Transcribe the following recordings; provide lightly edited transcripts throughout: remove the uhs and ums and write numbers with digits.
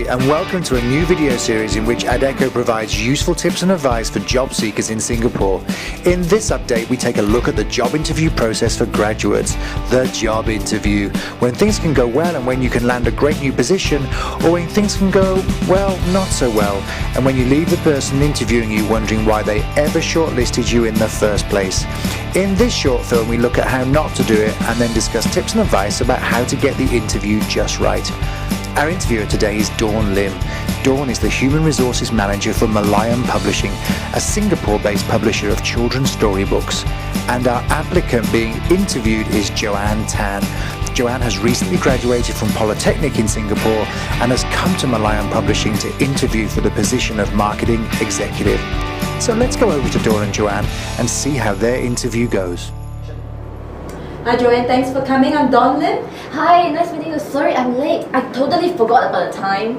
and welcome to a new video series in which Adecco provides useful tips and advice for job seekers in Singapore. In this update, we take a look at the job interview process for graduates, the job interview, when things can go well and when you can land a great new position, or when things can go, well, not so well, and when you leave the person interviewing you wondering why they ever shortlisted you in the first place. In this short film, we look at how not to do it and then discuss tips and advice about how to get the interview just right. Our interviewer today is Dawn Lim. Dawn is the Human Resources Manager for Malayan Publishing, a Singapore-based publisher of children's storybooks. And our applicant being interviewed is Joanne Tan. Joanne has recently graduated from Polytechnic in Singapore and has come to Malayan Publishing to interview for the position of Marketing Executive. So let's go over to Dawn and Joanne and see how their interview goes. Hi Joanne, thanks for coming. I'm Dawn Lim. Hi, nice meeting you. Sorry I'm late. I totally forgot about the time.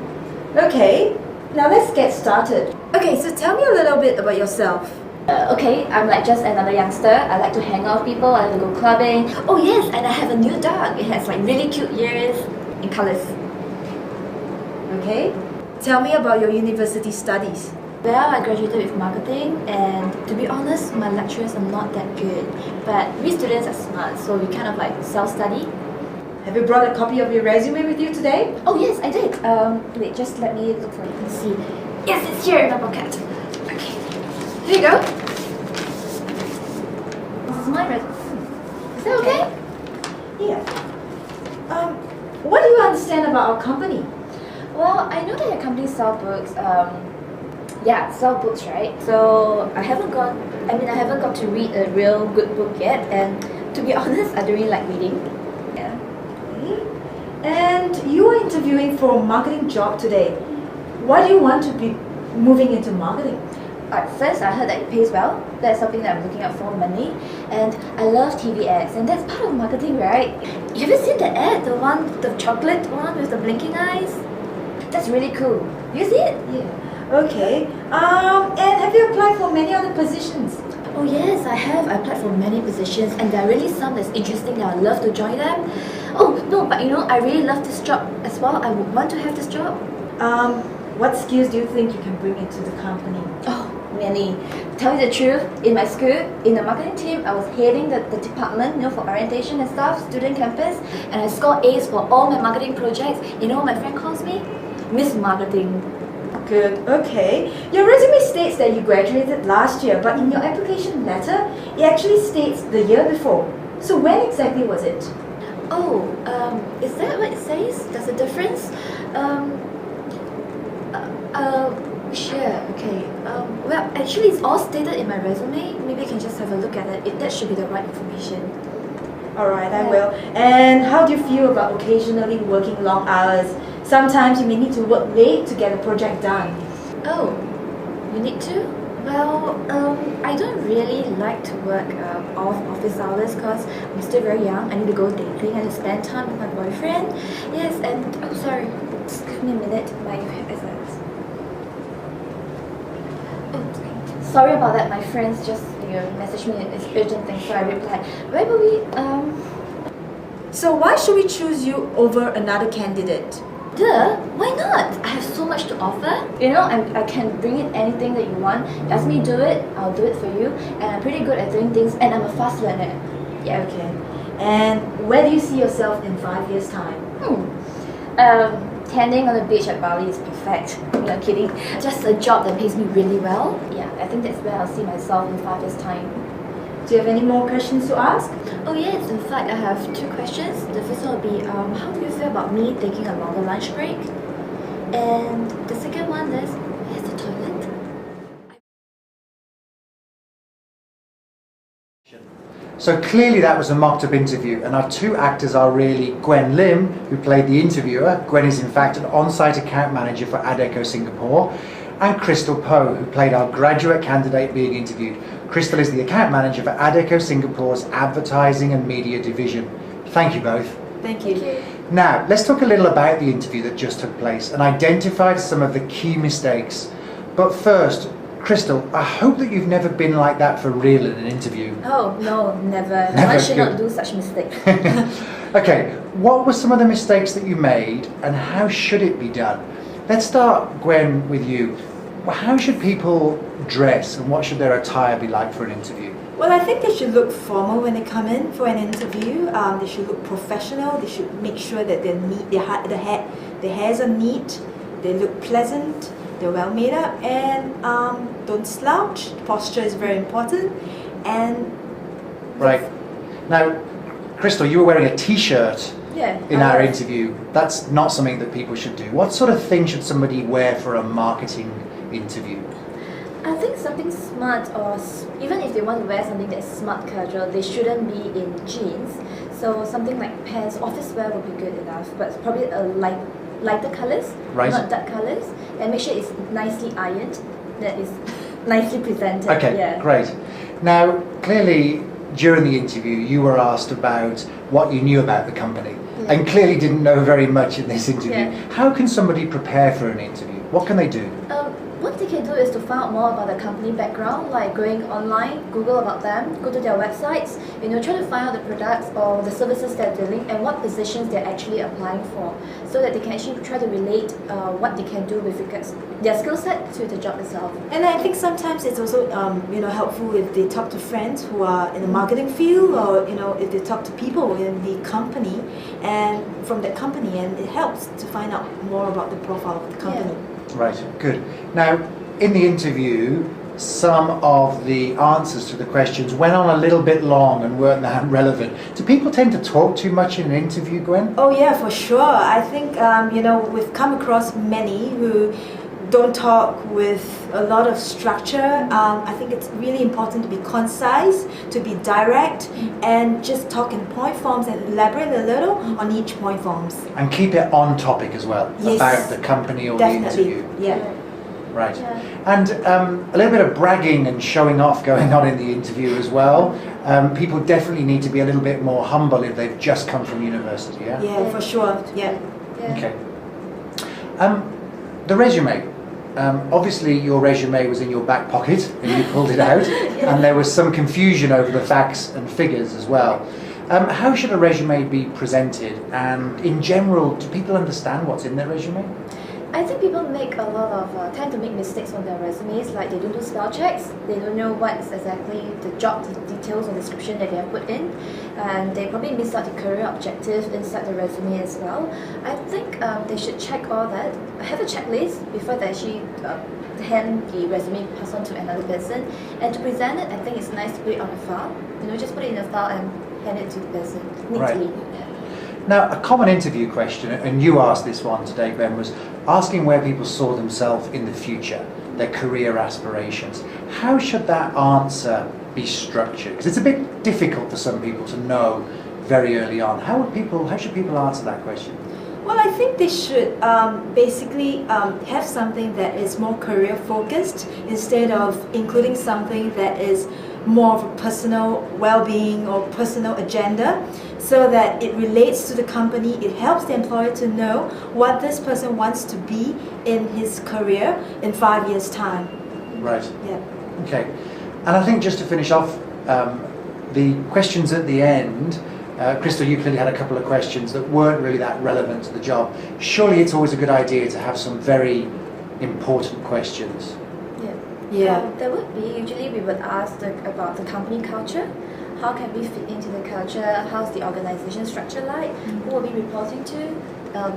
Okay, now let's get started. Okay, so tell me a little bit about yourself. Okay, I'm like just another youngster. I like to hang out with people, I like to go clubbing. Oh yes, and I have a new dog. It has like really cute ears and colours. Okay, tell me about your university studies. Well, I graduated with marketing, and to be honest, my lecturers are not that good. But we students are smart, so we kind of like self-study. Have you brought a copy of your resume with you today? Oh yes, I did. Wait, just let me look for it and see. Yes, it's here in my pocket. Okay, here you go. This is my resume. Is that okay? Yeah. What do you understand about our company? Well, I know that your company sells books. Yeah, sell books, right? So I haven't got to read a real good book yet, and to be honest, I don't really like reading. Yeah. Okay. And you are interviewing for a marketing job today. Why do you want to be moving into marketing? At first, I heard that it pays well. That's something that I'm looking out for, money. And I love TV ads, and that's part of marketing, right? You ever seen the ad, the one, the chocolate one with the blinking eyes? That's really cool. You see it? Yeah. Okay. And have you applied for many other positions? Oh yes, I have. I applied for many positions, and there are really some that's interesting that I'd love to join them. Oh no, but you know, I really love this job as well. I would want to have this job. What skills do you think you can bring into the company? Oh, many. Tell you the truth, in my school, in the marketing team, I was heading the department, you know, for orientation and stuff, student campus, and I scored A's for all my marketing projects. You know what my friend calls me? Miss Marketing. Good, okay. Your resume states that you graduated last year, but in your application letter, it actually states the year before. So when exactly was it? Oh, is that what it says? There's a difference? Sure, okay. Well, actually it's all stated in my resume. Maybe you can just have a look at it. That should be the right information. Alright, I will. And how do you feel about occasionally working long hours? Sometimes you may need to work late to get a project done. Oh, you need to? Well, I don't really like to work off office hours because I'm still very young. I need to go dating, I need to spend time with my boyfriend. Yes, and oh sorry, just give me a minute. My essence. Oh, sorry about that. My friends just messaged me. It's urgent thing, so I replied. Where were we? So why should we choose you over another candidate? Duh, why not? I have so much to offer. You know, I can bring in anything that you want. You ask me to do it, I'll do it for you. And I'm pretty good at doing things, and I'm a fast learner. Yeah. Okay. And where do you see yourself in 5 years' time? Tanning on the beach at Bali is perfect. No kidding. Just a job that pays me really well. Yeah, I think that's where I'll see myself in 5 years' time. Do you have any more questions to ask? Oh yes, in fact I have 2 questions. The first one will be, how do you feel about me taking a longer lunch break? And the second one is, where's the toilet? So clearly that was a mocked-up interview, and our 2 actors are really Gwen Lim, who played the interviewer. Gwen is in fact an on-site account manager for Adecco Singapore, and Crystal Poe, who played our graduate candidate being interviewed. Crystal is the account manager for Adecco Singapore's advertising and media division. Thank you both. Thank you. Now, let's talk a little about the interview that just took place and identify some of the key mistakes. But first, Crystal, I hope that you've never been like that for real in an interview. Oh, no, never. One should not do such mistakes. Okay, what were some of the mistakes that you made and how should it be done? Let's start, Gwen, with you. Well, how should people dress and what should their attire be like for an interview? Well, I think they should look formal when they come in for an interview. They should look professional. They should make sure that they're neat, their hairs are neat, they look pleasant, they're well made up, and don't slouch. Posture is very important. And Right. Now, Crystal, you were wearing a t-shirt in our interview. That's not something that people should do. What sort of thing should somebody wear for a marketing interview? I think something smart, or even if they want to wear something that's smart casual, they shouldn't be in jeans. So something like pants, office wear would be good enough, but probably a lighter colours, Right. not dark colours, and make sure it's nicely ironed, that is nicely presented. Okay, great. Now, clearly, during the interview, you were asked about what you knew about the company, and clearly didn't know very much in this interview. Yeah. How can somebody prepare for an interview? What can they do? What they can do is to find out more about the company background, like going online, Google about them, go to their websites, try to find out the products or the services they're doing and what positions they're actually applying for, so that they can actually try to relate what they can do with regards their skill set to the job itself. And I think sometimes it's also helpful if they talk to friends who are in the marketing field, or if they talk to people in the company and from that company, and it helps to find out more about the profile of the company. Right, good. Now, in the interview, some of the answers to the questions went on a little bit long and weren't that relevant. Do people tend to talk too much in an interview, Gwen? Oh yeah, for sure. I think we've come across many who don't talk with a lot of structure. I think it's really important to be concise, to be direct, and just talk in point forms and elaborate a little on each point forms. And keep it on topic as well, Yes, about the company or definitely. the interview. Yeah. Right. Yeah. And a little bit of bragging and showing off going on in the interview as well. People definitely need to be a little bit more humble if they've just come from university, yeah? Yeah, for sure. Yeah. Okay. The resume. Obviously your resume was in your back pocket and you pulled it out, and there was some confusion over the facts and figures as well. How should a resume be presented, and in general, do people understand what's in their resume? I think people make a lot of tend to make mistakes on their resumes, like they don't do spell checks, they don't know what is exactly the job details or description that they have put in, and they probably miss out the career objective inside the resume as well. I think they should check all that, have a checklist before they actually hand the resume pass on to another person, and to present it, I think it's nice to put it on a file. Just put it in a file and hand it to the person neatly. Right. Now, a common interview question, and you asked this one today, Ben, was asking where people saw themselves in the future, their career aspirations. How should that answer be structured? Because it's a bit difficult for some people to know very early on. How should people answer that question? Well, I think they should basically have something that is more career focused, instead of including something that is more of a personal well-being or personal agenda, so that it relates to the company. It helps the employer to know what this person wants to be in his career in 5 years' time. Right. Yeah. Okay. And I think just to finish off, the questions at the end, Crystal, you clearly had a couple of questions that weren't really that relevant to the job. Surely it's always a good idea to have some very important questions. Yeah. There would be. Usually we would ask about the company culture. How can we fit into the culture? How's the organization structure like? Who will be reporting to?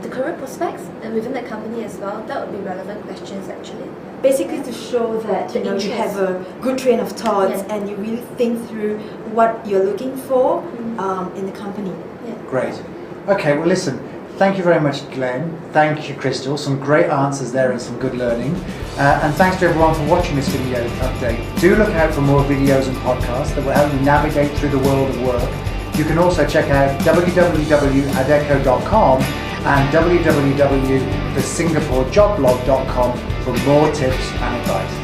The career prospects within the company as well. That would be relevant questions actually. Basically to show that you have a good train of thoughts, and you really think through what you're looking for in the company. Yeah. Great. Okay, well listen, thank you very much, Glenn. Thank you, Crystal. Some great answers there and some good learning. And thanks to everyone for watching this video update. Do look out for more videos and podcasts that will help you navigate through the world of work. You can also check out www.adeco.com and www.thesingapurejobblog.com for more tips and advice.